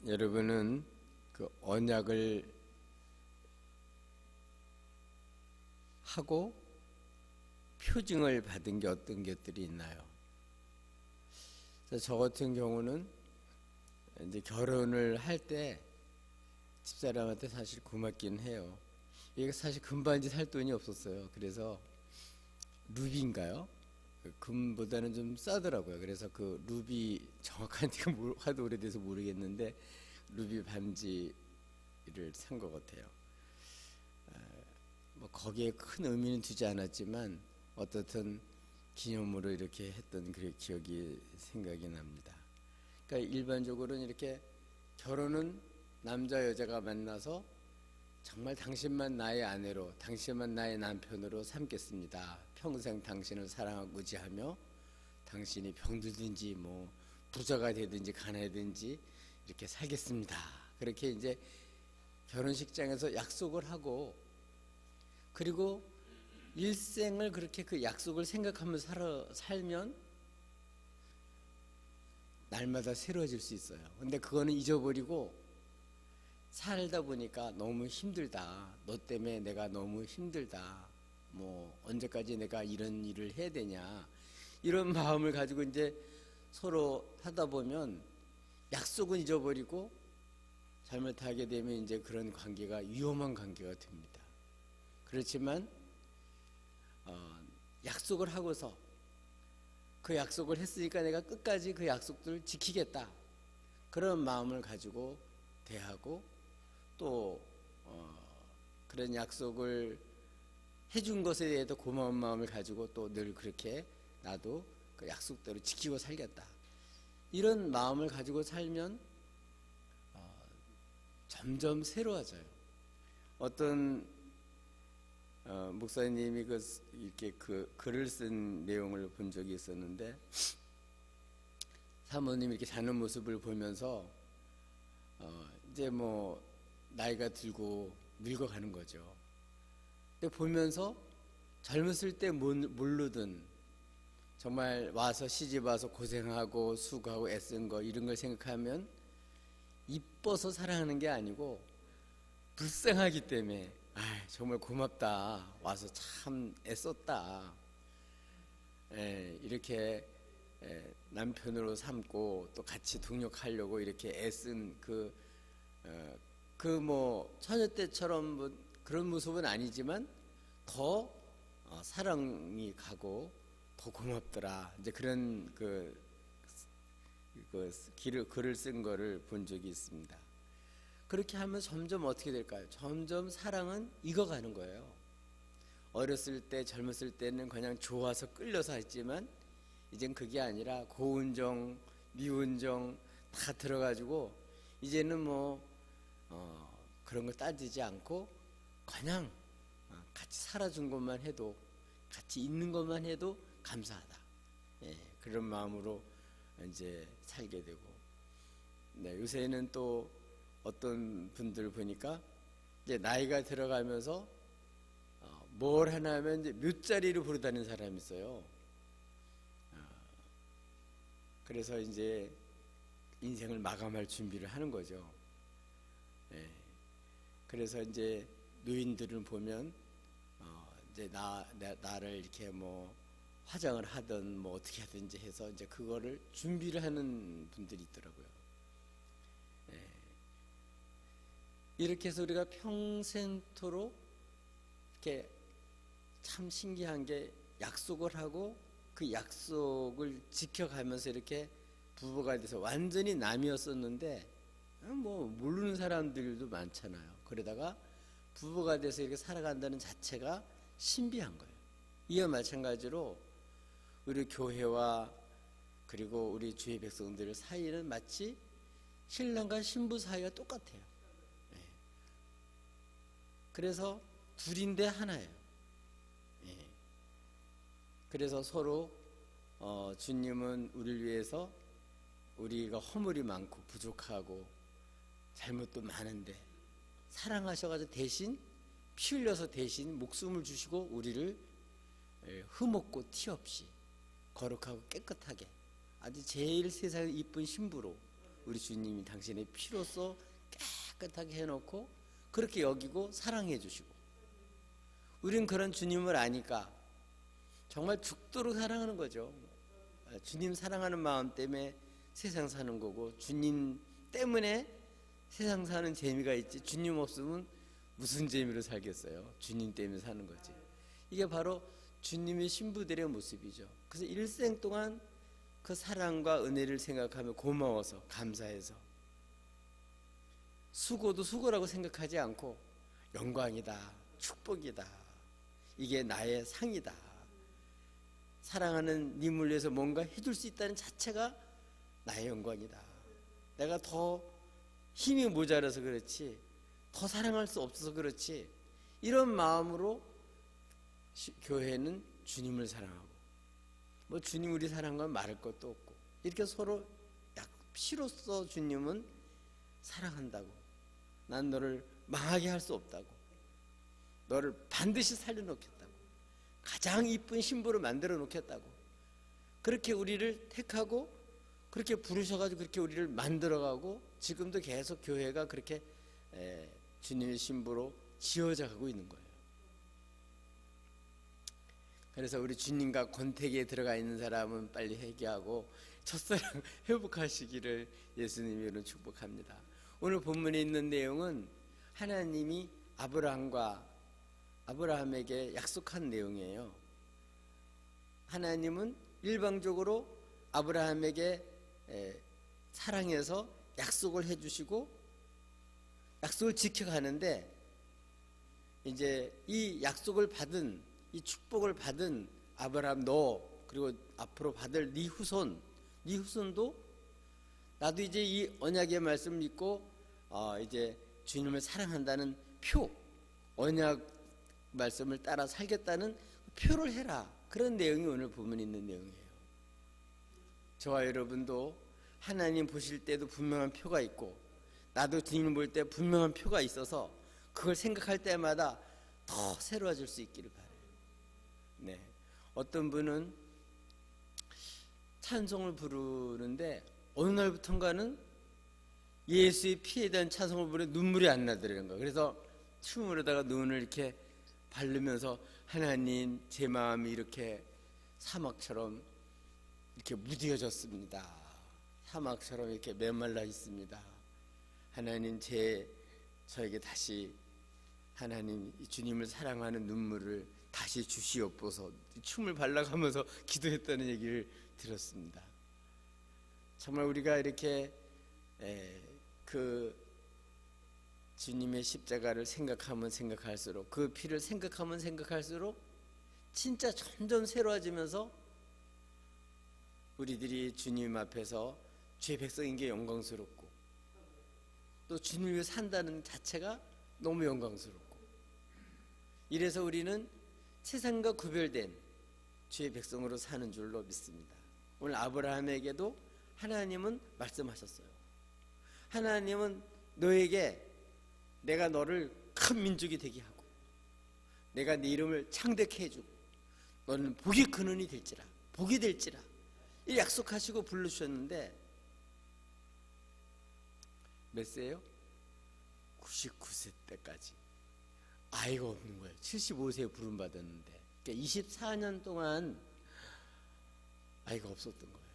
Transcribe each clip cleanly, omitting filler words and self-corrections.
여러분은 그 언약을 하고 표징을 받은 게 어떤 것들이 있나요? 저 같은 경우는 이제 결혼을 할 때 집사람한테 사실 고맙긴 해요. 이게 사실 금반지 살 돈이 없었어요. 그래서 루비인가요? 금보다는 좀 싸더라고요. 그래서 그 루비 정확한 지가 하도 오래돼서 모르겠는데 루비 반지를 산 것 같아요. 뭐 거기에 큰 의미는 두지 않았지만 어떻든 기념으로 이렇게 했던 그 기억이 생각이 납니다. 그러니까 일반적으로는 이렇게 결혼은 남자 여자가 만나서 정말 당신만 나의 아내로, 당신만 나의 남편으로 삼겠습니다. 평생 당신을 사랑하고 의지하며 당신이 병들든지 뭐 부자가 되든지 가난하든지 이렇게 살겠습니다. 그렇게 이제 결혼식장에서 약속을 하고, 그리고 일생을 그렇게 그 약속을 생각하면서 살면 날마다 새로워질 수 있어요. 근데 그거는 잊어버리고 살다 보니까 너무 힘들다. 너 때문에 내가 너무 힘들다. 뭐 언제까지 내가 이런 일을 해야 되냐. 이런 마음을 가지고 이제 서로 하다 보면 약속은 잊어버리고 잘못하게 되면 이제 그런 관계가 위험한 관계가 됩니다. 그렇지만 약속을 하고서 그 약속을 했으니까 내가 끝까지 그 약속들을 지키겠다. 그런 마음을 가지고 대하고 또 그런 약속을 해준 것에 대해서 고마운 마음을 가지고 또 늘 그렇게 나도 그 약속대로 지키고 살겠다. 이런 마음을 가지고 살면 점점 새로워져요. 어떤 목사님이 이렇게 글을 쓴 내용을 본 적이 있었는데, 사모님이 이렇게 자는 모습을 보면서 이제 뭐 나이가 들고 늙어가는 거죠. 근데 보면서 젊었을 때 모르던 정말 와서 시집 와서 고생하고 수고하고 애쓴 거 이런 걸 생각하면 이뻐서 사랑하는 게 아니고 불쌍하기 때문에 정말 고맙다. 와서 참 애썼다. 이렇게 남편으로 삼고 또 같이 동역하려고 이렇게 애쓴 뭐 처녀 때처럼 뭐 그런 모습은 아니지만 더 사랑이 가고 더 고맙더라. 이제 그런 글을 쓴 거를 본 적이 있습니다. 그렇게 하면 점점 어떻게 될까요? 점점 사랑은 익어가는 거예요. 어렸을 때 젊었을 때는 그냥 좋아서 끌려서 했지만 이젠 그게 아니라 고운정 미운정 다 들어가지고 이제는 뭐 그런 걸 따지지 않고 그냥 같이 살아준 것만 해도, 같이 있는 것만 해도 감사하다. 그런 마음으로 이제 살게 되고, 요새는 또 어떤 분들 보니까 이제 나이가 들어가면서 뭘 하나 하면 이제 묫자리로 부르다는 사람이 있어요. 그래서 이제 인생을 마감할 준비를 하는 거죠. 그래서 이제 노인들을 보면 이제 나를 이렇게 뭐 화장을 하든 뭐 어떻게 하든지 해서 이제 그거를 준비를 하는 분들이 있더라고요. 이렇게 해서 우리가 평생토록 이렇게 참 신기한 게 약속을 하고 그 약속을 지켜가면서 이렇게 부부가 돼서 완전히 남이었었는데 뭐 모르는 사람들도 많잖아요. 그러다가 부부가 돼서 이렇게 살아간다는 자체가 신비한 거예요. 이와 마찬가지로 우리 교회와 그리고 우리 주의 백성들 사이는 마치 신랑과 신부 사이가 똑같아요. 그래서 둘인데 하나예요. 그래서 서로 주님은 우리를 위해서 우리가 허물이 많고 부족하고 잘못도 많은데 사랑하셔가지고 대신 피 흘려서 대신 목숨을 주시고 우리를 흠없고 티 없이 거룩하고 깨끗하게 아주 제일 세상에 이쁜 신부로 우리 주님이 당신의 피로써 깨끗하게 해놓고 그렇게 여기고 사랑해 주시고, 우린 그런 주님을 아니까 정말 죽도록 사랑하는 거죠. 주님 사랑하는 마음 때문에 세상 사는 거고, 주님 때문에 세상 사는 재미가 있지, 주님 없으면 무슨 재미로 살겠어요. 주님 때문에 사는 거지. 이게 바로 주님의 신부들의 모습이죠. 그래서 일생 동안 그 사랑과 은혜를 생각하며 고마워서, 감사해서, 수고도 수고라고 생각하지 않고 영광이다, 축복이다, 이게 나의 상이다, 사랑하는 님을 위해서 뭔가 해줄 수 있다는 자체가 나의 영광이다, 내가 더 힘이 모자라서 그렇지, 더 사랑할 수 없어서 그렇지, 이런 마음으로 교회는 주님을 사랑하고, 뭐 주님 우리 사랑한 건 말할 것도 없고, 이렇게 서로 피로써 주님은 사랑한다고, 난 너를 망하게 할 수 없다고, 너를 반드시 살려놓겠다고, 가장 이쁜 신부로 만들어 놓겠다고, 그렇게 우리를 택하고 그렇게 부르셔가지고 그렇게 우리를 만들어가고, 지금도 계속 교회가 그렇게 주님의 신부로 지어져 가고 있는 거예요. 그래서 우리 주님과 권태기에 들어가 있는 사람은 빨리 회개하고 첫사랑 회복하시기를 예수님으로 축복합니다. 오늘 본문에 있는 내용은 하나님이 아브라함에게 약속한 내용이에요. 하나님은 일방적으로 아브라함에게 사랑해서 약속을 해주시고 약속을 지켜가는데, 이제 이 약속을 받은, 이 축복을 받은 아브라함, 너 그리고 앞으로 받을 네 후손도 나도 이제 이 언약의 말씀을 믿고 이제 주님을 사랑한다는 표, 언약 말씀을 따라 살겠다는 표를 해라, 그런 내용이 오늘 본문에 있는 내용이에요. 저와 여러분도 하나님 보실 때도 분명한 표가 있고, 나도 주님 볼 때 분명한 표가 있어서 그걸 생각할 때마다 더 새로워질 수 있기를 바라요. 네, 어떤 분은 찬송을 부르는데 어느 날부턴가는 예수의 피에 대한 찬송을 부르는데 눈물이 안 나더라는 거예요. 그래서 춤으로다가 눈을 이렇게 바르면서, 하나님 제 마음이 이렇게 사막처럼 이렇게 무뎌졌습니다, 사막처럼 이렇게 메말라 있습니다, 하나님 저에게 다시 하나님 주님을 사랑하는 눈물을 다시 주시옵소서, 춤을 발라가면서 기도했다는 얘기를 들었습니다. 정말 우리가 이렇게 그 주님의 십자가를 생각하면 생각할수록, 그 피를 생각하면 생각할수록 진짜 점점 새로워지면서 우리들이 주님 앞에서 죄 백성인 게 영광스럽고, 또 주님 위해 산다는 자체가 너무 영광스럽고, 이래서 우리는 세상과 구별된 주의 백성으로 사는 줄로 믿습니다. 오늘 아브라함에게도 하나님은 말씀하셨어요. 하나님은 너에게 내가 너를 큰 민족이 되게 하고 내가 네 이름을 창대케 해주고 너는 복이 근원이 될지라, 복이 될지라, 이 약속하시고 부르셨는데 몇 세예요? 99세 때까지 아이가 없는 거예요. 75세에 부름받았는데, 그러니까 24년 동안 아이가 없었던 거예요.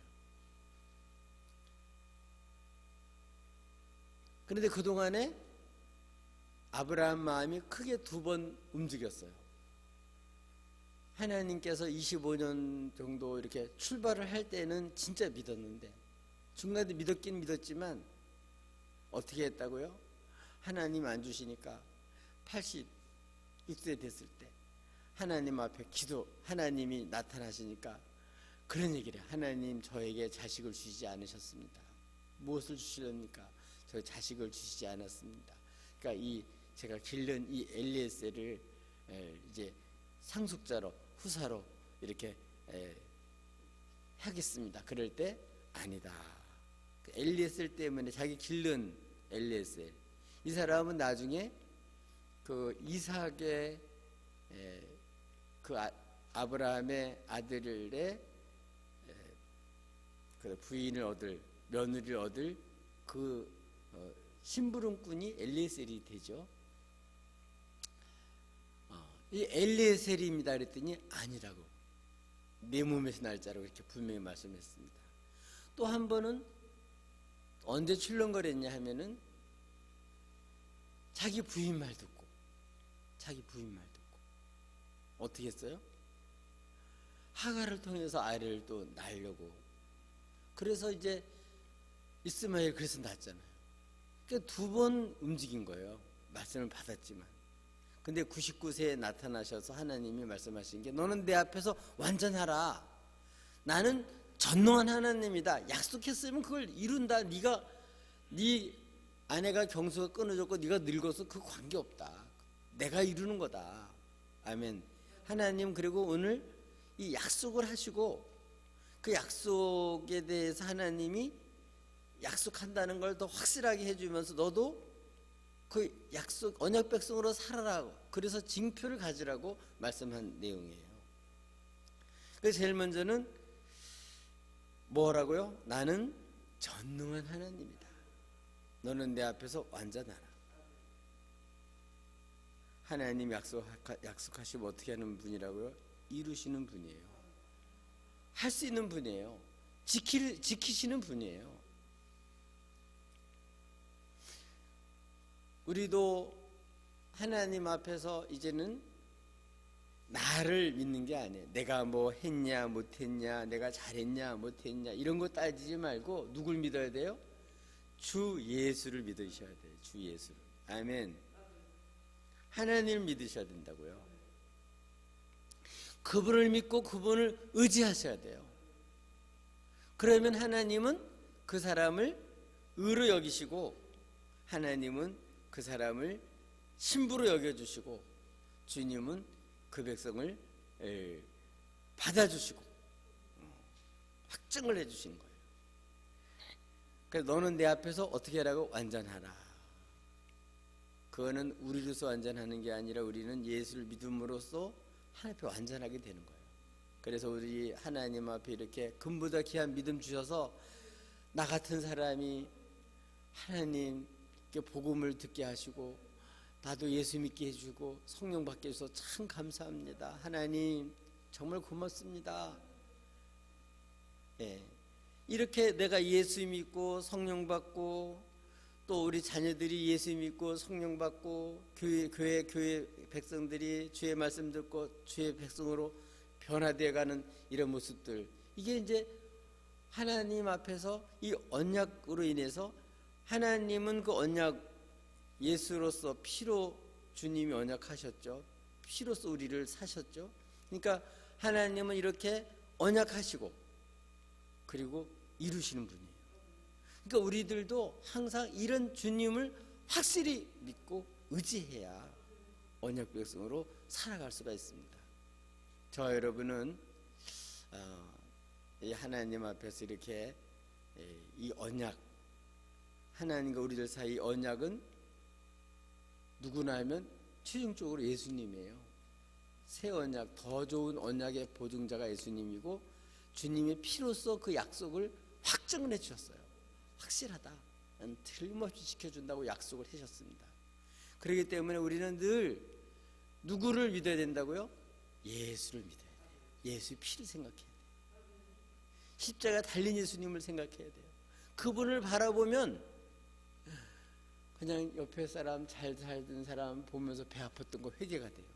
그런데 그동안에 아브라함 마음이 크게 두 번 움직였어요. 하나님께서 25년 정도 이렇게 출발을 할 때는 진짜 믿었는데, 중간에 믿었긴 믿었지만 어떻게 했다고요? 하나님 안 주시니까 86세 됐을 때 하나님 앞에 하나님이 나타나시니까 그런 얘기를 해요. 하나님 저에게 자식을 주시지 않으셨습니다. 무엇을 주시렵니까? 저 자식을 주시지 않았습니다. 그러니까 제가 기른 이 엘리에셀을 이제 상속자로, 후사로 이렇게 하겠습니다. 그럴 때 아니다. 엘리에셀 때문에, 자기 기른 엘리에셀, 이 사람은 나중에 그 이삭의 그 아브라함의 아들의 그 부인을 얻을, 며느리를 얻을 그 심부름꾼이 엘리에셀이 되죠. 이 엘리에셀입니다 그랬더니 아니라고, 내 몸에서 날짜라고 이렇게 분명히 말씀했습니다. 또 한 번은 언제 출렁거렸냐 하면은 자기 부인 말 듣고 어떻게 했어요? 하갈을 통해서 아이를 또 낳으려고. 그래서 이제 이스마엘 그래서 낳았잖아요. 그러니까 2번 움직인 거예요. 말씀을 받았지만. 근데 99세에 나타나셔서 하나님이 말씀하신 게, 너는 내 앞에서 완전하라. 나는 전능한 하나님이다. 약속했으면 그걸 이룬다. 네 아내가 경수가 끊어졌고 네가 늙어서 그 관계없다. 내가 이루는 거다. 아멘. 하나님 그리고 오늘 이 약속을 하시고, 그 약속에 대해서 하나님이 약속한다는 걸 더 확실하게 해주면서 너도 그 약속 언약 백성으로 살아라. 그래서 징표를 가지라고 말씀한 내용이에요. 그래서 제일 먼저는 뭐라고요? 나는 전능한 하나님이다. 너는 내 앞에서 완전하라. 하나님 약속하시면 어떻게 하는 분이라고요? 이루시는 분이에요. 할 수 있는 분이에요. 지키시는 분이에요. 우리도 하나님 앞에서 이제는 나를 믿는 게 아니에요. 내가 뭐 했냐 못했냐, 내가 잘했냐 못했냐 이런 거 따지지 말고 누굴 믿어야 돼요? 주 예수를 믿으셔야 돼요. 주 예수를. 아멘. 하나님을 믿으셔야 된다고요. 그분을 믿고 그분을 의지하셔야 돼요. 그러면 하나님은 그 사람을 의로 여기시고, 하나님은 그 사람을 신부로 여겨주시고, 주님은 그 백성을 받아주시고 확증을 해주시는 거예요. 그래서 너는 내 앞에서 어떻게 하라고? 완전하라. 그거는 우리로서 완전하는 게 아니라 우리는 예수를 믿음으로써 하나님 앞에 완전하게 되는 거예요. 그래서 우리 하나님 앞에 이렇게 금보다 귀한 믿음 주셔서 나 같은 사람이 하나님께 복음을 듣게 하시고 나도 예수 믿게 해주고 성령 받게 해서 참 감사합니다. 하나님 정말 고맙습니다. 예. 이렇게 내가 예수 믿고 성령 받고 또 우리 자녀들이 예수 믿고 성령 받고 교회 백성들이 주의 말씀 듣고 주의 백성으로 변화되어 가는 이런 모습들, 이게 이제 하나님 앞에서 이 언약으로 인해서, 하나님은 그 언약 예수로서 피로 주님이 언약하셨죠. 피로서 우리를 사셨죠. 그러니까 하나님은 이렇게 언약하시고 그리고 이루시는 분이에요. 그러니까 우리들도 항상 이런 주님을 확실히 믿고 의지해야 언약 백성으로 살아갈 수가 있습니다. 저와 여러분은 이 하나님 앞에서 이렇게 이 언약, 하나님과 우리들 사이 언약은 누구나 하면 최종적으로 예수님이에요. 새 언약, 더 좋은 언약의 보증자가 예수님이고, 주님의 피로써 그 약속을 확정을 해주셨어요. 확실하다, 틀림없이 지켜준다고 약속을 하셨습니다. 그렇기 때문에 우리는 늘 누구를 믿어야 된다고요? 예수를 믿어야 돼요. 예수의 피를 생각해야 돼요. 십자가 달린 예수님을 생각해야 돼요. 그분을 바라보면 그냥 옆에 사람, 잘 살던 사람 보면서 배 아팠던 거 회개가 돼요.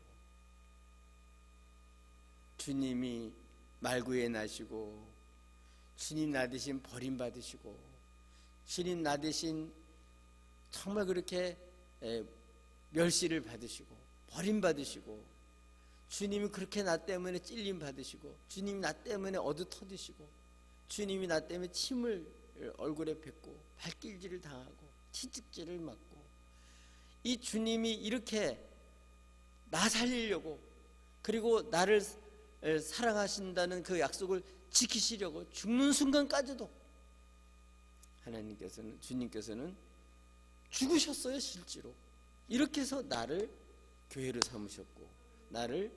주님이 말구에 나시고, 주님 나 대신 버림받으시고, 주님 나 대신 정말 그렇게 멸시를 받으시고 버림받으시고, 주님이 그렇게 나 때문에 찔림 받으시고, 주님이 나 때문에 어두 터드시고, 주님이 나 때문에 침을 얼굴에 뱉고 발길질을 당하고 채찍질을 맞고, 이 주님이 이렇게 나 살리려고, 그리고 나를 사랑하신다는 그 약속을 지키시려고 죽는 순간까지도 하나님께서는, 주님께서는 죽으셨어요. 실제로 이렇게 해서 나를 교회로 삼으셨고, 나를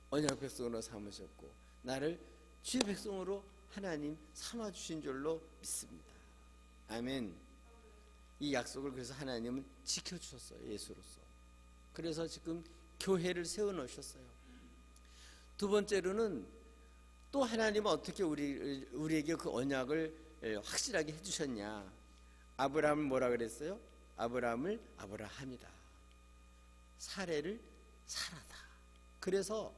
언약 백성으로 삼으셨고, 나를 주의 백성으로 하나님 삼아주신 줄로 믿습니다. 아멘. 이 약속을 그래서 하나님은 지켜주셨어요. 예수로서. 그래서 지금 교회를 세워놓으셨어요. 두 번째로는 또 하나님은 어떻게 우리에게 그 언약을 확실하게 해주셨냐. 아브라함을 뭐라 그랬어요? 아브라함을 아브라함이다, 사례를 사라다. 그래서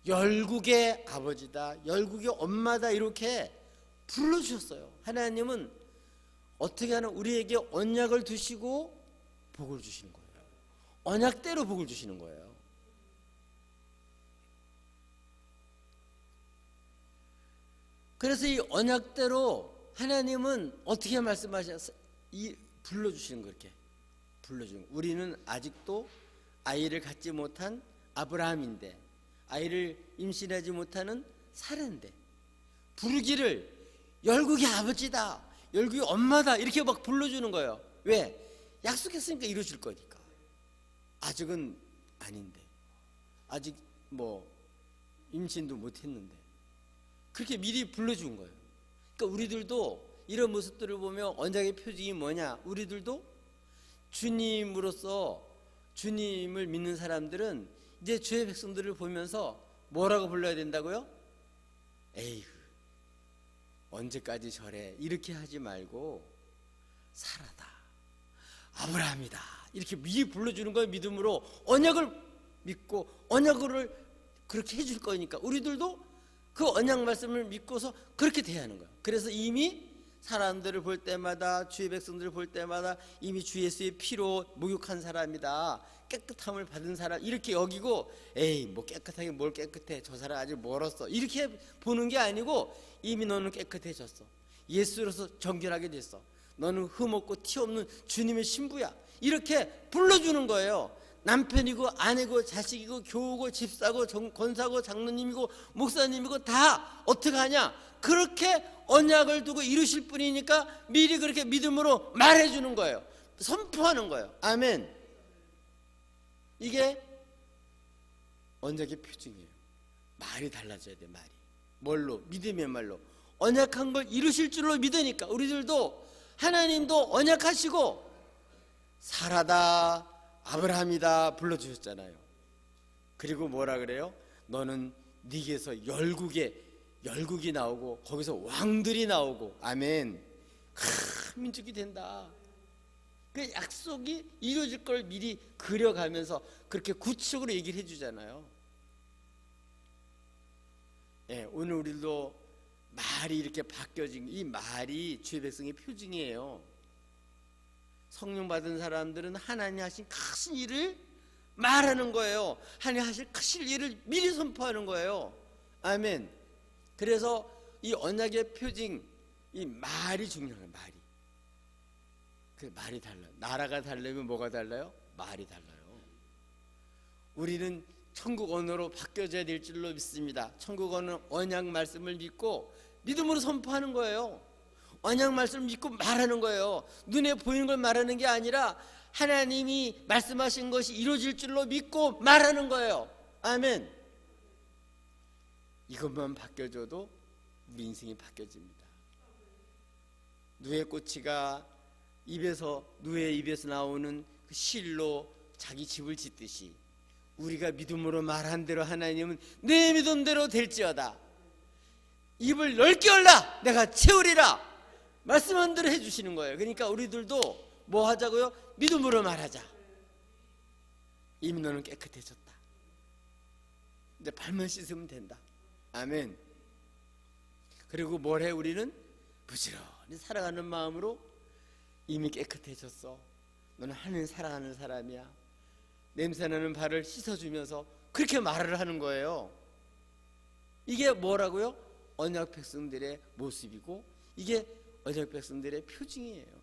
열국의 아버지다, 열국의 엄마다, 이렇게 불러주셨어요. 하나님은 어떻게 하나 우리에게 언약을 두시고 복을 주시는 거예요. 언약대로 복을 주시는 거예요. 그래서 이 언약대로 하나님은 어떻게 말씀하셨어요? 불러주시는 거, 이렇게 불러주는 거. 우리는 아직도 아이를 갖지 못한 아브라함인데, 아이를 임신하지 못하는 사례인데, 부르기를 열국의 아버지다, 열국의 엄마다, 이렇게 막 불러주는 거예요. 왜? 약속했으니까 이루어질 거니까. 아직은 아닌데, 아직 뭐 임신도 못했는데 그렇게 미리 불러준 거예요. 그러니까 우리들도 이런 모습들을 보면 언약의 표징이 뭐냐? 우리들도 주님으로서, 주님을 믿는 사람들은 이제 주의 백성들을 보면서 뭐라고 불러야 된다고요? 에이그, 언제까지 저래? 이렇게 하지 말고 사라다, 아브라함이다, 이렇게 미리 불러주는 거예요. 믿음으로 언약을 믿고 언약을 그렇게 해줄 거니까 우리들도 그 언약 말씀을 믿고서 그렇게 돼야 하는 거예요. 그래서 이미 사람들을 볼 때마다, 주의 백성들을 볼 때마다 이미 주 예수의 피로 목욕한 사람이다, 깨끗함을 받은 사람, 이렇게 여기고, 에이 뭐 깨끗하게 뭘 깨끗해, 저 사람 아직 멀었어, 이렇게 보는 게 아니고 이미 너는 깨끗해졌어, 예수로서 정결하게 됐어, 너는 흠없고 티 없는 주님의 신부야, 이렇게 불러주는 거예요. 남편이고 아내고 자식이고 교우고 집사고 권사고 장로님이고 목사님이고 다 어떻게 하냐? 그렇게 언약을 두고 이루실 분이니까 미리 그렇게 믿음으로 말해주는 거예요. 선포하는 거예요. 아멘. 이게 언약의 표징이에요. 말이 달라져야 돼. 말이 뭘로? 믿음의 말로. 언약한 걸 이루실 줄로 믿으니까 우리들도 하나님도 언약하시고 사라다, 아브라함이다 불러주셨잖아요. 그리고 뭐라 그래요? 너는 네게서 열국이 나오고 거기서 왕들이 나오고, 아멘, 큰 민족이 된다. 그 약속이 이루어질 걸 미리 그려가면서 그렇게 구체적으로 얘기를 해주잖아요. 예, 오늘 우리도 말이 이렇게 바뀌어진, 이 말이 주의 백성의 표징이에요. 성령 받은 사람들은 하나님 하신 크신 일을 말하는 거예요. 하나님 하실 크신 일을 미리 선포하는 거예요. 아멘. 그래서 이 언약의 표징, 이 말이 중요해요. 말이. 그 말이 달라요. 나라가 달라면 뭐가 달라요? 말이 달라요. 우리는 천국 언어로 바뀌어져야 될 줄로 믿습니다. 천국 언어, 언약 말씀을 믿고 믿음으로 선포하는 거예요. 언약 말씀을 믿고 말하는 거예요. 눈에 보이는 걸 말하는 게 아니라 하나님이 말씀하신 것이 이루어질 줄로 믿고 말하는 거예요. 아멘. 이것만 바뀌어져도 우리 인생이 바뀌어집니다. 누에 꼬치가 누의 입에서 나오는 그 실로 자기 집을 짓듯이 우리가 믿음으로 말한 대로 하나님은 내 믿음대로 될지어다, 입을 넓게 열라 내가 채우리라, 말씀한 대로 해주시는 거예요. 그러니까 우리들도 뭐 하자고요? 믿음으로 말하자. 이미 너는 깨끗해졌다. 이제 발만 씻으면 된다. 아멘. 그리고 뭘 해? 우리는 부지런히 살아가는 마음으로 이미 깨끗해졌어, 너는 하나님 사랑하는 사람이야, 냄새나는 발을 씻어주면서 그렇게 말을 하는 거예요. 이게 뭐라고요? 언약 백성들의 모습이고 이게 언약 백성들의 표징이에요.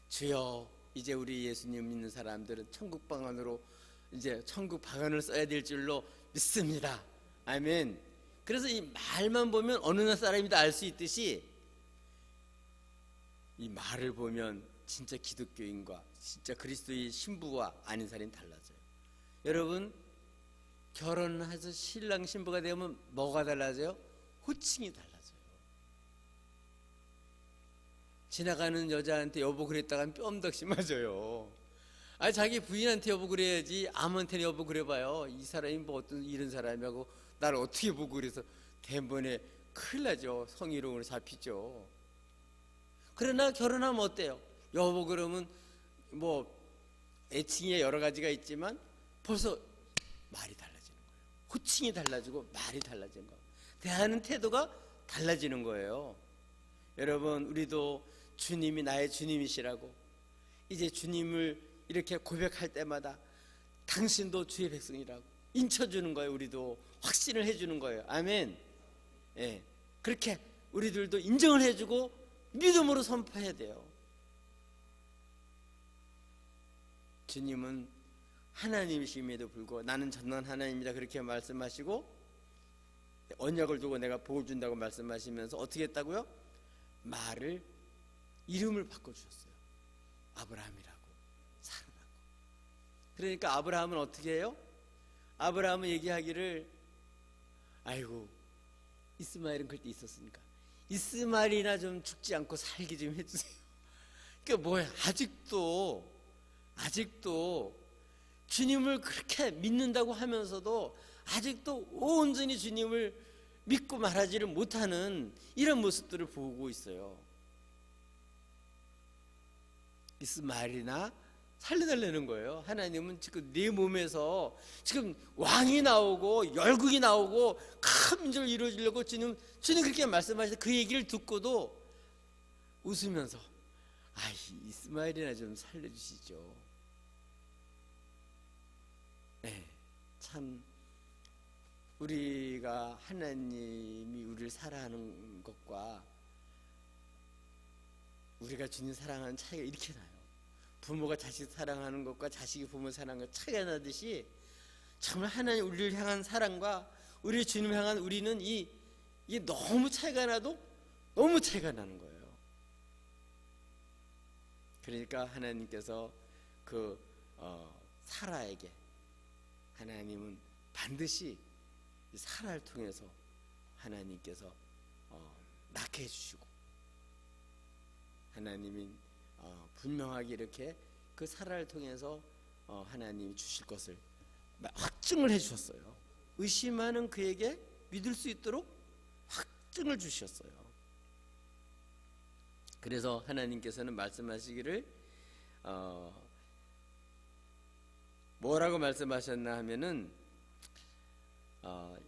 주여, 이제 우리 예수님 믿는 사람들은 천국 방언으로 이제 천국 방언을 써야 될 줄로 믿습니다. 아멘. 그래서 이 말만 보면 어느 나라 사람이다 알 수 있듯이 이 말을 보면 진짜 기독교인과 진짜 그리스도의 신부와 아닌 사람이 달라져요. 여러분, 결혼해서 신랑 신부가 되면 뭐가 달라져요? 호칭이 달라져요. 지나가는 여자한테 여보 그랬다간 뼘덕시 맞아요. 아, 자기 부인한테 여보 그래야지 아무한테는 여보 그래봐요. 이 사람이 뭐 어떤 이런 사람이라고 나를 어떻게 보고 그래서 대번에 큰일 나죠. 성희롱으로 잡히죠. 그러나 결혼하면 어때요? 여보 그러면 뭐 애칭이 여러 가지가 있지만 벌써 말이 달라지는 거예요. 호칭이 달라지고 말이 달라지는 거예요. 대하는 태도가 달라지는 거예요. 여러분, 우리도 주님이 나의 주님이시라고 이제 주님을 이렇게 고백할 때마다 당신도 주의 백성이라고 인쳐주는 거예요. 우리도 확신을 해주는 거예요. 아멘. 예, 그렇게 우리들도 인정을 해주고 믿음으로 선포해야 돼요. 주님은 하나님이심에도 불구하고 나는 전능한 하나님이다 그렇게 말씀하시고 언약을 두고 내가 복을 준다고 말씀하시면서 어떻게 했다고요? 말을 이름을 바꿔주셨어요. 아브라함이라고, 사라라고. 그러니까 아브라함은 어떻게 해요? 아브라함은 얘기하기를 아이고 이스마엘은 그때 있었으니까 이스마엘이나 좀 죽지 않고 살게 좀 해주세요. 그러니까 뭐야, 아직도 주님을 그렇게 믿는다고 하면서도 아직도 온전히 주님을 믿고 말하지를 못하는 이런 모습들을 보고 있어요. 이스마엘이나 살려달라는 거예요. 하나님은 지금 네 몸에서 지금 왕이 나오고 열국이 나오고 큰 민족을 이루어지려고 주님 그렇게 말씀하셔서 그 얘기를 듣고도 웃으면서 이스마엘이나 좀 살려주시죠. 네, 참 우리가 하나님이 우리를 사랑하는 것과 우리가 주님 사랑하는 차이가 이렇게 나요. 부모가 자식 사랑하는 것과 자식이 부모 사랑하는 것 차이가 나듯이 정말 하나님 우리를 향한 사랑과 우리 주님 향한 우리는 이게 너무 차이가 나도 너무 차이가 나는 거예요. 그러니까 하나님께서 사라에게 하나님은 반드시 사라를 통해서 하나님께서 낳게 해주시고 하나님이 분명하게 이렇게 그 사라를 통해서 하나님이 주실 것을 확증을 해주셨어요. 의심하는 그에게 믿을 수 있도록 확증을 주셨어요. 그래서 하나님께서는 말씀하시기를 뭐라고 말씀하셨나 하면은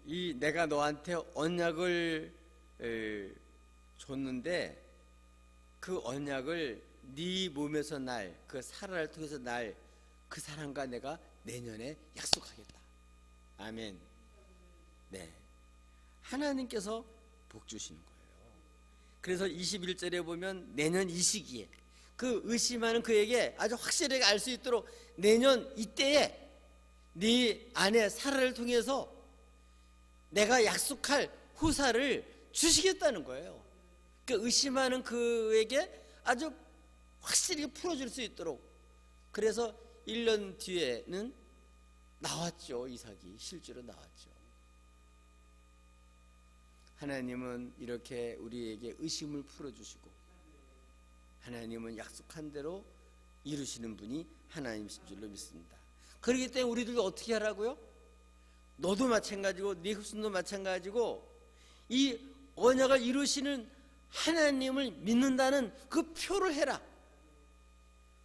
이 내가 너한테 언약을 줬는데 그 언약을 네 몸에서 날 그 사라를 통해서 날 그 사람과 내가 내년에 약속하겠다. 아멘. 네, 하나님께서 복 주시는 거예요. 그래서 21절에 보면 내년 이 시기에 그 의심하는 그에게 아주 확실하게 알 수 있도록 내년 이때에 네 아내 사라를 통해서 내가 약속할 후사를 주시겠다는 거예요. 그 의심하는 그에게 아주 확실히 풀어줄 수 있도록. 그래서 1년 뒤에는 나왔죠. 이삭이 실제로 나왔죠. 하나님은 이렇게 우리에게 의심을 풀어주시고 하나님은 약속한 대로 이루시는 분이 하나님이신 줄로 믿습니다. 그렇기 때문에 우리들도 어떻게 하라고요? 너도 마찬가지고 네 흡순도 마찬가지고 이 언약을 이루시는 하나님을 믿는다는 그 표를 해라.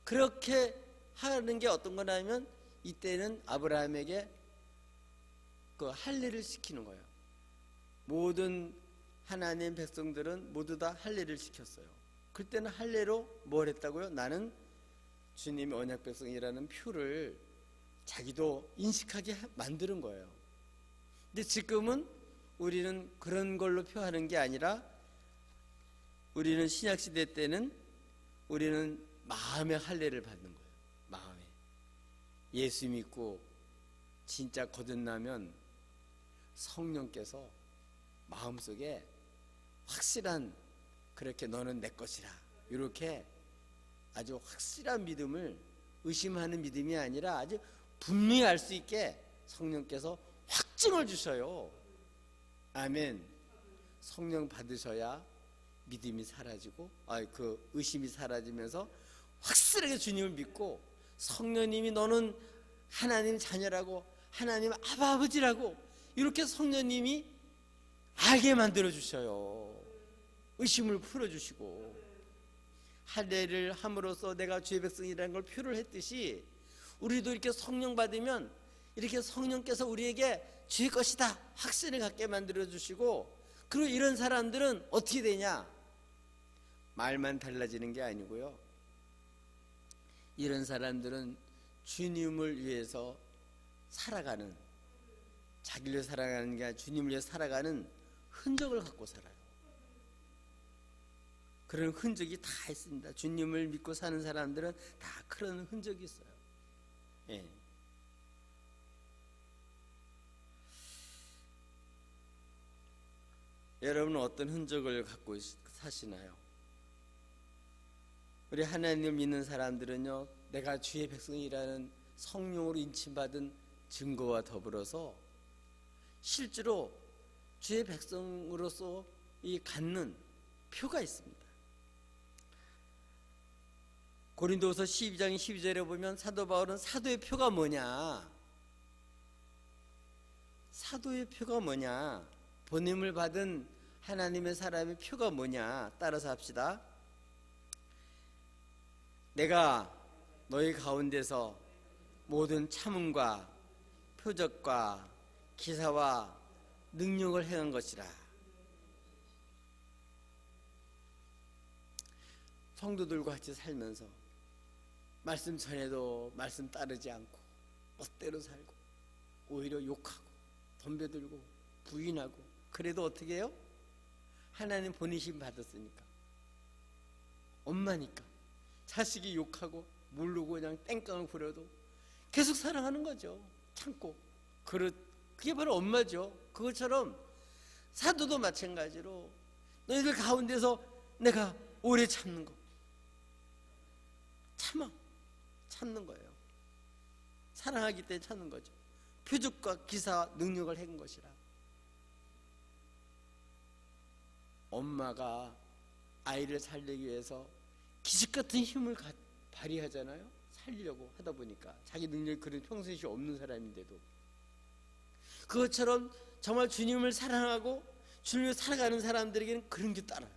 그렇게 하는 게 어떤 거냐면 이때는 아브라함에게 그 할례를 시키는 거예요. 모든 하나님 백성들은 모두 다 할례를 시켰어요. 그때는 할례로 뭘 했다고요? 나는 주님의 언약 백성이라는 표를 자기도 인식하게 만드는 거예요. 근데 지금은 우리는 그런 걸로 표하는 게 아니라 우리는 신약시대 때는 우리는 마음의 할례를 받는 거예요. 마음에 예수 믿고 진짜 거듭나면 성령께서 마음속에 확실한 그렇게 너는 내 것이라 이렇게 아주 확실한 믿음을 의심하는 믿음이 아니라 아주 분명히 알 수 있게 성령께서 확증을 주셔요. 아멘. 성령 받으셔야 믿음이 사라지고 그 의심이 사라지면서 확실하게 주님을 믿고 성령님이 너는 하나님 자녀라고 하나님 아버지라고 이렇게 성령님이 알게 만들어 주셔요. 의심을 풀어주시고 할례를 함으로써 내가 주의 백성이라는 걸 표를 했듯이 우리도 이렇게 성령 받으면 이렇게 성령께서 우리에게 주의 것이다 확신을 갖게 만들어 주시고, 그리고 이런 사람들은 어떻게 되냐? 말만 달라지는 게 아니고요, 이런 사람들은 주님을 위해서 살아가는, 자기를 위해 살아가는 게 아니라 주님을 위해 살아가는 흔적을 갖고 살아요. 그런 흔적이 다 있습니다. 주님을 믿고 사는 사람들은 다 그런 흔적이 있어요. 예. 여러분은 어떤 흔적을 갖고 사시나요? 우리 하나님을 믿는 사람들은요, 내가 주의 백성이라는 성령으로 인침받은 증거와 더불어서 실제로 주의 백성으로서 이 갖는 표가 있습니다. 고린도후서 12장 12절에 보면 사도 바울은 사도의 표가 뭐냐? 사도의 표가 뭐냐? 보냄을 받은 하나님의 사람의 표가 뭐냐? 따라서 합시다. 내가 너희 가운데서 모든 참음과 표적과 기사와 능력을 행한 것이라. 성도들과 같이 살면서 말씀 전에도 말씀 따르지 않고 멋대로 살고 오히려 욕하고 덤벼들고 부인하고, 그래도 어떻게 해요? 하나님 보내심 받았으니까, 엄마니까 자식이 욕하고 모르고 그냥 땡깡을 부려도 계속 사랑하는 거죠. 참고. 그게 바로 엄마죠. 그것처럼 사도도 마찬가지로 너희들 가운데서 내가 오래 참는 거, 참는 거예요. 사랑하기 때문에 참는 거죠. 표적과 기사 능력을 행한 것이라. 엄마가 아이를 살리기 위해서 기적 같은 힘을 발휘하잖아요. 살리려고 하다 보니까 자기 능력이 그런 평소에 없는 사람인데도. 그것처럼 정말 주님을 사랑하고 주님을 살아가는 사람들에게는 그런 게 따라요.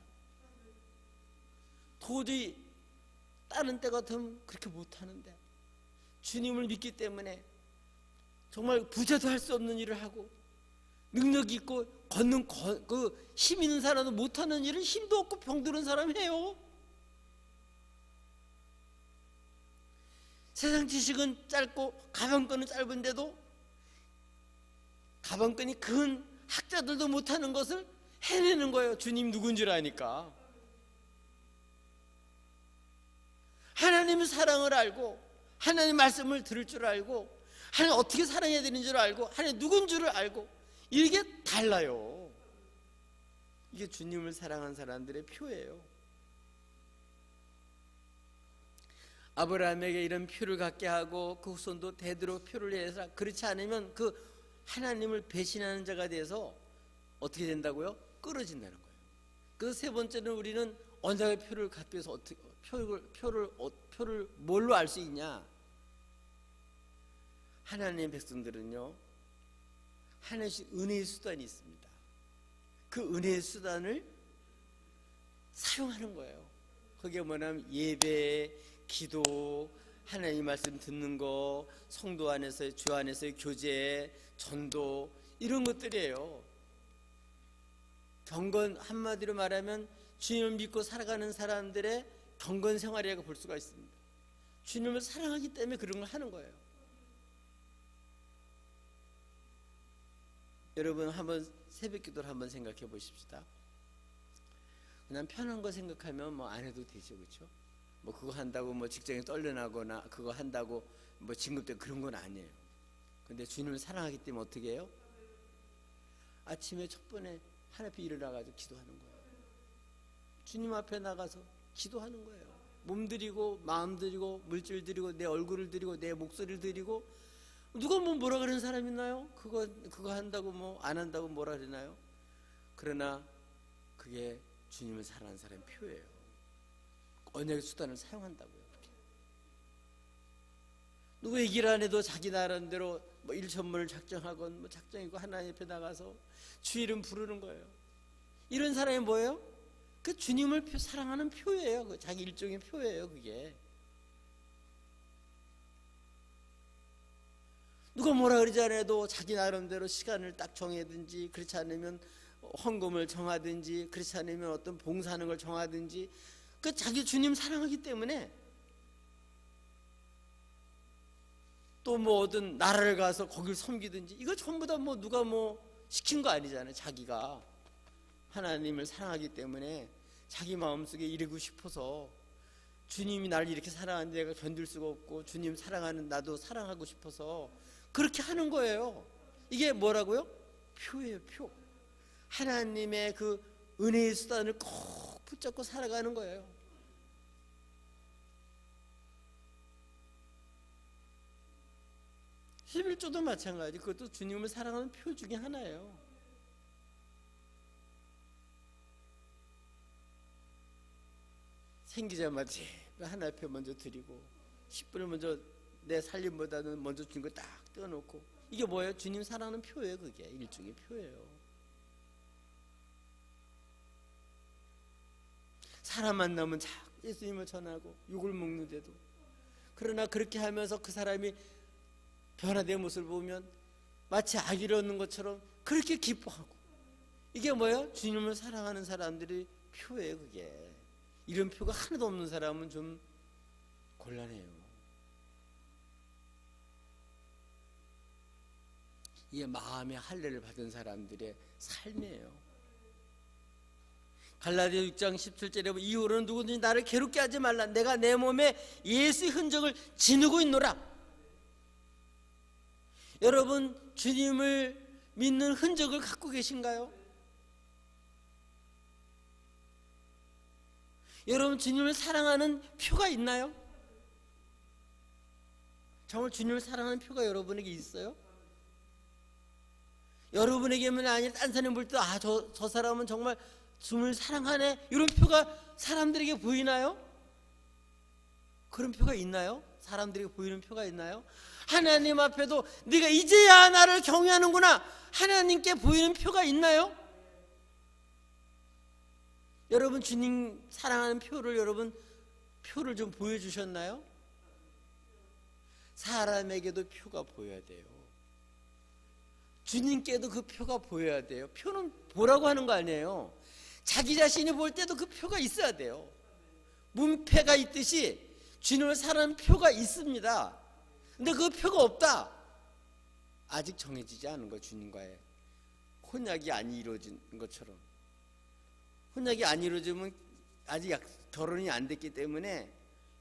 도저히 다른 때 같으면 그렇게 못하는데 주님을 믿기 때문에 정말 부자도 할 수 없는 일을 하고 능력이 있고 걷는 그 힘 있는 사람도 못하는 일을 힘도 없고 병드는 사람이 해요. 세상 지식은 짧고 가방끈은 짧은데도 가방끈이 큰 학자들도 못하는 것을 해내는 거예요. 주님 누군 줄 아니까. 하나님의 사랑을 알고 하나님의 말씀을 들을 줄 알고 하나님 어떻게 사랑해야 되는 줄 알고 하나님 누군 줄을 알고, 이게 달라요. 이게 주님을 사랑한 사람들의 표예요. 아브라함에게 이런 표를 갖게 하고 그 후손도 대대로 표를 해서, 그렇지 않으면 그 하나님을 배신하는 자가 돼서 어떻게 된다고요? 끊어진다는 거예요. 그 세 번째는 우리는 언약의 표를 갖기 위해서 어떻게 표를 뭘로 알 수 있냐? 하나님의 백성들은요, 하나씩 은혜의 수단이 있습니다. 그 은혜의 수단을 사용하는 거예요. 그게 뭐냐면 예배, 기도, 하나님 말씀 듣는 거, 성도 안에서의 주 안에서의 교제, 전도, 이런 것들이에요. 경건, 한마디로 말하면 주님을 믿고 살아가는 사람들의 경건 생활이라고 볼 수가 있습니다. 주님을 사랑하기 때문에 그런 걸 하는 거예요. 여러분 한번 새벽 기도를 한번 생각해 보십시다. 그냥 편한 거 생각하면 뭐 안 해도 되죠, 그렇죠? 뭐 그거 한다고 뭐 직장에 떨려나거나 그거 한다고 뭐 진급되고 그런 건 아니에요. 근데 주님을 사랑하기 때문에 어떻게 해요? 아침에 첫 번에 하나님 앞에 일어나가지고 기도하는 거예요. 주님 앞에 나가서 기도하는 거예요. 몸 드리고 마음 드리고 물질 드리고 내 얼굴을 드리고 내 목소리를 드리고, 누가 뭐 뭐라 그러는 사람 있나요? 그거 한다고 뭐 안 한다고 뭐라 그러나요? 그러나 그게 주님을 사랑하는 사람의 표예요. 언약의 수단을 사용한다고요. 그렇게. 누구 얘기를 안 해도 자기 나름대로 뭐 일천문을 작정하건 뭐 작정이고 하나님 앞에 나가서 주 이름 부르는 거예요. 이런 사람이 뭐예요? 그 주님을 사랑하는 표예요. 그 자기 일종의 표예요. 그게 누가 뭐라 그러지 않아도 자기 나름대로 시간을 딱 정해든지, 그렇지 않으면 헌금을 정하든지, 그렇지 않으면 어떤 봉사하는 걸 정하든지, 그 자기 주님 사랑하기 때문에 또 뭐 어떤 나라를 가서 거길 섬기든지, 이거 전부 다 뭐 누가 뭐 시킨 거 아니잖아요. 자기가 하나님을 사랑하기 때문에 자기 마음속에 이루고 싶어서, 주님이 나를 이렇게 사랑하는데 내가 견딜 수가 없고 주님 사랑하는 나도 사랑하고 싶어서 그렇게 하는 거예요. 이게 뭐라고요? 표예요. 표. 하나님의 그 은혜의 수단을 꼭 붙잡고 살아가는 거예요. 십일조도 마찬가지. 그것도 주님을 사랑하는 표 중에 하나예요. 생기자마자 하나 앞에 먼저 드리고 10분을 먼저 내 살림보다는 먼저 준 거 딱 떼어놓고, 이게 뭐예요? 주님 사랑하는 표예요. 그게 일종의 표예요. 사람 만나면 자꾸 예수님을 전하고 욕을 먹는데도, 그러나 그렇게 하면서 그 사람이 변화된 모습을 보면 마치 아기를 얻는 것처럼 그렇게 기뻐하고, 이게 뭐예요? 주님을 사랑하는 사람들이 표예요. 그게 이런 표가 하나도 없는 사람은 좀 곤란해요. 이게 마음의 할례를 받은 사람들의 삶이에요. 갈라디아 6장 17절에 보면 이후로는 누구든지 나를 괴롭게 하지 말라. 내가 내 몸에 예수의 흔적을 지니고 있노라. 여러분, 주님을 믿는 흔적을 갖고 계신가요? 여러분, 주님을 사랑하는 표가 있나요? 정말 주님을 사랑하는 표가 여러분에게 있어요? 여러분에게만 아니라 딴 사람 볼 때 저 사람은 정말 주님을 사랑하네, 이런 표가 사람들에게 보이나요? 그런 표가 있나요? 사람들에게 보이는 표가 있나요? 하나님 앞에도 네가 이제야 나를 경외하는구나, 하나님께 보이는 표가 있나요? 여러분, 주님 사랑하는 표를 여러분 표를 좀 보여주셨나요? 사람에게도 표가 보여야 돼요. 주님께도 그 표가 보여야 돼요. 표는 보라고 하는 거 아니에요. 자기 자신이 볼 때도 그 표가 있어야 돼요. 문패가 있듯이 주님을 사랑하는 표가 있습니다. 근데 그 표가 없다, 아직 정해지지 않은 거예요. 주님과의 혼약이 안 이루어진 것처럼. 혼약이 안 이루어지면 아직 결혼이 안 됐기 때문에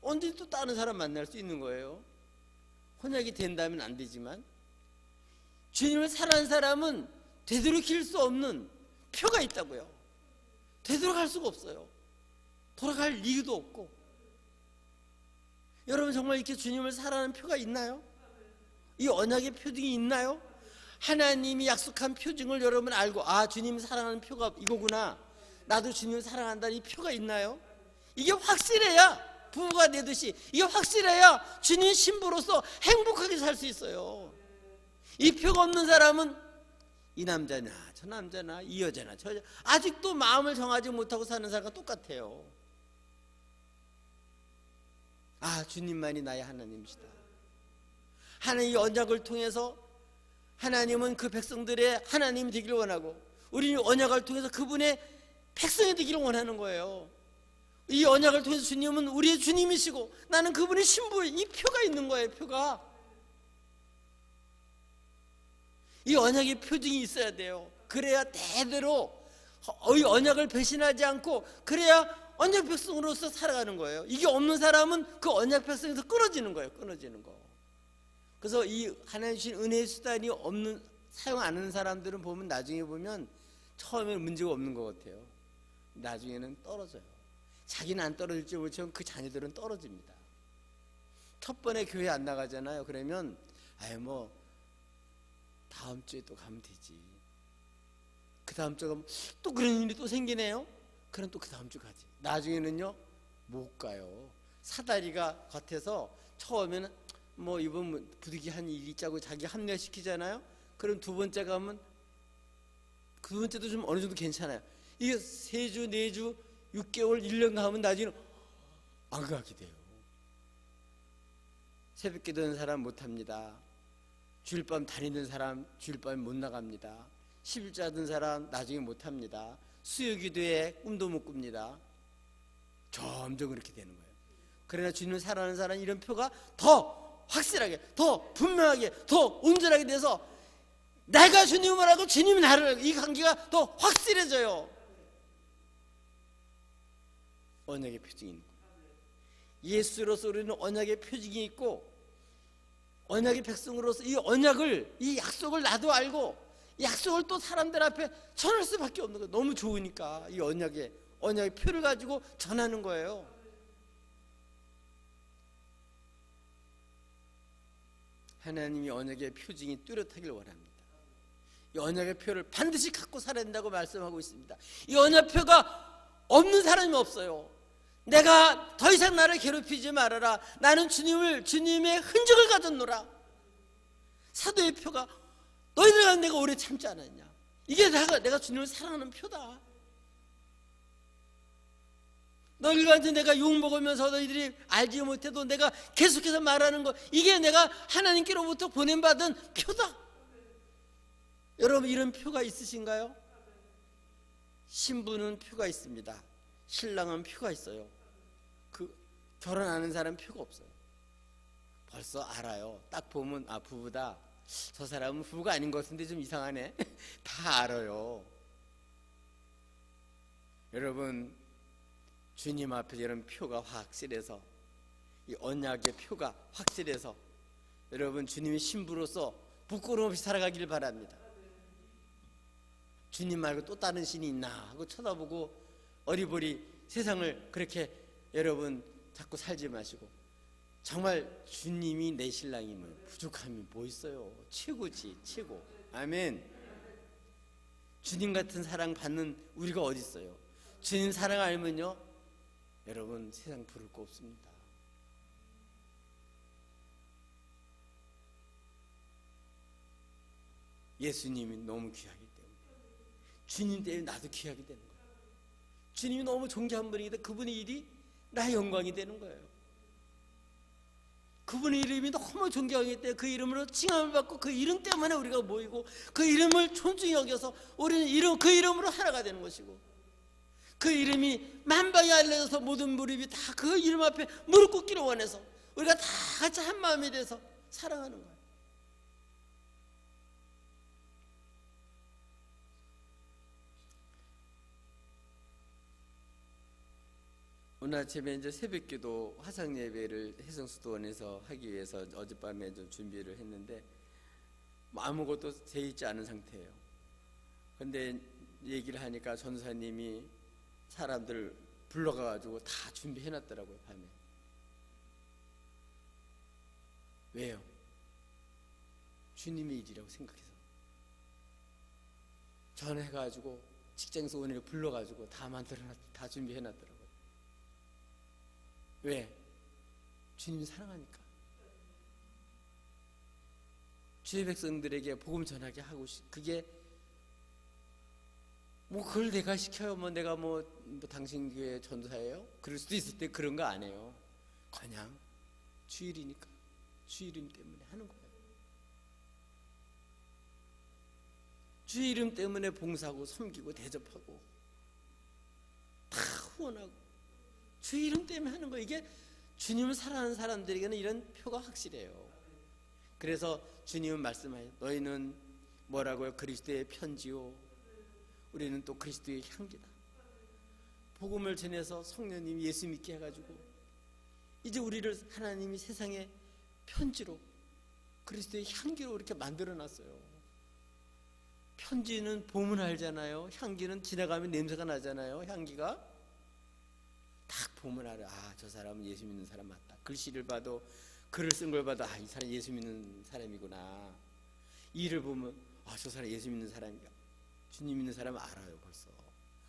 언제 또 다른 사람 만날 수 있는 거예요. 혼약이 된다면 안 되지만, 주님을 사랑하는 사람은 되돌이킬 수 없는 표가 있다고요. 되돌아갈 수가 없어요. 돌아갈 이유도 없고. 여러분, 정말 이렇게 주님을 사랑하는 표가 있나요? 이 언약의 표징이 있나요? 하나님이 약속한 표징을 여러분 알고, 주님이 사랑하는 표가 이거구나, 나도 주님을 사랑한다는 이 표가 있나요? 이게 확실해야, 부부가 되듯이 이게 확실해야 주님 신부로서 행복하게 살 수 있어요. 이 표가 없는 사람은 이 남자나 저 남자나 이 여자나 저 여자, 아직도 마음을 정하지 못하고 사는 사람과 똑같아요. 주님만이 나의 하나님이시다. 하나님, 이 언약을 통해서 하나님은 그 백성들의 하나님이 되기를 원하고, 우리는 언약을 통해서 그분의 백성이 되기를 원하는 거예요. 이 언약을 통해서 주님은 우리의 주님이시고 나는 그분의 신부예요. 이 표가 있는 거예요. 표가. 이 언약의 표징이 있어야 돼요. 그래야 대대로 이 언약을 배신하지 않고, 그래야 언약 백성으로서 살아가는 거예요. 이게 없는 사람은 그 언약 백성에서 끊어지는 거예요. 끊어지는 거. 그래서 이 하나님 주신 은혜의 수단이 없는, 사용 안 하는 사람들은 보면 나중에 보면 처음에는 문제가 없는 것 같아요. 나중에는 떨어져요. 자기는 안 떨어질지 모르지만 그 자녀들은 떨어집니다. 첫 번에 교회 안 나가잖아요. 그러면 뭐 다음 주에 또 가면 되지. 그 다음 주에 가면 또 그런 일이 또 생기네요. 그럼 또 그 다음 주 가지. 나중에는요 못 가요. 사다리가 겉에서 처음에는 뭐 이번 부득이한 일이 있자고 자기 합리화시키잖아요. 그럼 두 번째 가면 두 번째도 좀 어느 정도 괜찮아요. 이게 3주, 4주, 6개월, 1년 가면 나중에는 안 가게 돼요. 새벽 기도하는 사람 못합니다. 주일밤 다니는 사람 주일밤에 못 나갑니다. 11조 하던 사람 나중에 못합니다. 수요 기도에 꿈도 못 꿉니다. 점점 그렇게 되는 거예요. 그러나 주님을 사랑하는 사람은 이런 표가 더 확실하게, 더 분명하게, 더 온전하게 돼서 내가 주님을 알고 주님이 나를 알고 이 관계가 더 확실해져요. 언약의 표징이 있는 거예요. 예수로서 우리는 언약의 표징이 있고 언약의 백성으로서 이 언약을, 이 약속을 나도 알고 이 약속을 또 사람들 앞에 전할 수밖에 없는 거예요. 너무 좋으니까 이 언약의 표를 가지고 전하는 거예요. 하나님이 언약의 표징이 뚜렷하길 원합니다. 이 언약의 표를 반드시 갖고 살아야 된다고 말씀하고 있습니다. 이 언약표가 없는 사람이 없어요. 내가 더 이상 나를 괴롭히지 말아라. 나는 주님의 흔적을 가졌노라. 사도의 표가 너희들과 내가 오래 참지 않았냐. 이게 내가 주님을 사랑하는 표다. 너희들한테 내가 욕먹으면서 너희들이 알지 못해도 내가 계속해서 말하는 거, 이게 내가 하나님께로부터 보낸받은 표다. 여러분 이런 표가 있으신가요? 신부는 표가 있습니다. 신랑은 표가 있어요. 결혼하는 사람은 표가 없어요. 벌써 알아요. 딱 보면 부부다. 저 사람은 부부가 아닌 것 같은데 좀 이상하네. 다 알아요. 여러분 주님 앞에 이런 표가 확실해서, 이 언약의 표가 확실해서 여러분 주님의 신부로서 부끄러움 없이 살아가길 바랍니다. 주님 말고 또 다른 신이 있나 하고 쳐다보고 어리버리 세상을 그렇게 여러분 자꾸 살지 마시고, 정말 주님이 내 신랑이면 부족함이 뭐 있어요. 최고지, 최고. 아멘. 주님 같은 사랑 받는 우리가 어디 있어요. 주님 사랑 알면요 여러분 세상 부를 거 없습니다. 예수님이 너무 귀하기 때문에, 주님 때문에 나도 귀하게 되는 거예요. 주님이 너무 존귀한 분이기 때문에 그분의 일이 나의 영광이 되는 거예요. 그분의 이름이 너무 존귀하기 때문에 그 이름으로 칭함을 받고 그 이름 때문에 우리가 모이고 그 이름을 존중히 여겨서 우리는 그 이름으로 살아가야 되는 것이고, 그 이름이 만방에 알려져서 모든 무릎이 다 그 이름 앞에 무릎 꿇기를 원해서 우리가 다 같이 한 마음이 돼서 사랑하는 거예요. 오늘 아침에 이제 새벽기도 화상 예배를 해성수도원에서 하기 위해서 어젯밤에 좀 준비를 했는데 뭐 아무것도 돼 있지 않은 상태예요. 근데 얘기를 하니까 전사님이 사람들 불러가가지고 다 준비해놨더라고요. 밤에. 왜요? 주님의 일이라고 생각해서 전해가지고 직장에서 오늘 불러가지고 다 다 준비해놨더라고요. 왜? 주님 사랑하니까. 주의 백성들에게 복음 전하게 하고 그게 뭐 그걸 내가 시켜요. 뭐 내가 뭐 당신 교회 전도사예요? 그럴 수도 있을 때 그런 거 안 해요. 그냥 주일이니까 주 이름 때문에 하는 거예요. 주 이름 때문에 봉사하고 섬기고 대접하고 다 후원하고 주 이름 때문에 하는 거예요. 이게 주님을 사랑하는 사람들에게는 이런 표가 확실해요. 그래서 주님은 말씀하셔요. 너희는 뭐라고요? 그리스도의 편지요, 우리는 또 그리스도의 향기다. 복음을 전해서 성령님이 예수 믿게 해가지고 이제 우리를 하나님이 세상의 편지로 그리스도의 향기로 이렇게 만들어놨어요. 편지는 봄은 알잖아요. 향기는 지나가면 냄새가 나잖아요. 향기가 딱 보면 알아. 저 사람은 예수 믿는 사람 맞다. 글씨를 봐도, 글을 쓴 걸 봐도 이 사람 예수 믿는 사람이구나. 일을 보면 저 사람 예수 믿는 사람이야. 주님 믿는 사람은 알아요 벌써.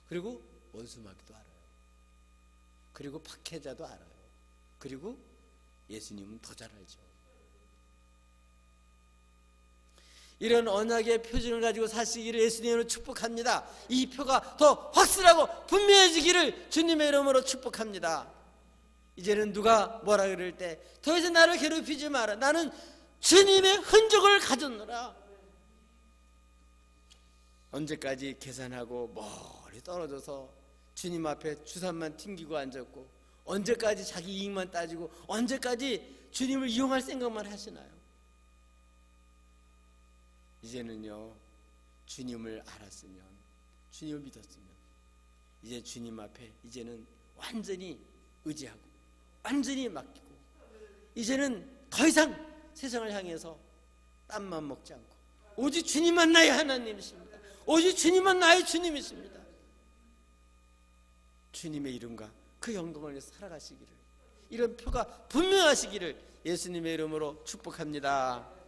그리고 원수마귀도 알아요. 그리고 박해자도 알아요. 그리고 예수님은 더 잘 알죠. 이런 언약의 표준을 가지고 사시기를 예수님으로 축복합니다. 이 표가 더 확실하고 분명해지기를 주님의 이름으로 축복합니다. 이제는 누가 뭐라 그럴 때 더 이상 나를 괴롭히지 마라. 나는 주님의 흔적을 가졌노라. 언제까지 계산하고 멀리 떨어져서 주님 앞에 주산만 튕기고 앉았고, 언제까지 자기 이익만 따지고, 언제까지 주님을 이용할 생각만 하시나요? 이제는요, 주님을 알았으면, 주님을 믿었으면 이제 주님 앞에 이제는 완전히 의지하고 완전히 맡기고, 이제는 더 이상 세상을 향해서 땀만 먹지 않고 오직 주님만 나의 하나님이십니다. 오직 주님만 나의 주님이십니다. 주님의 이름과 그 영광을 위해서 살아가시기를, 이런 표가 분명하시기를 예수님의 이름으로 축복합니다.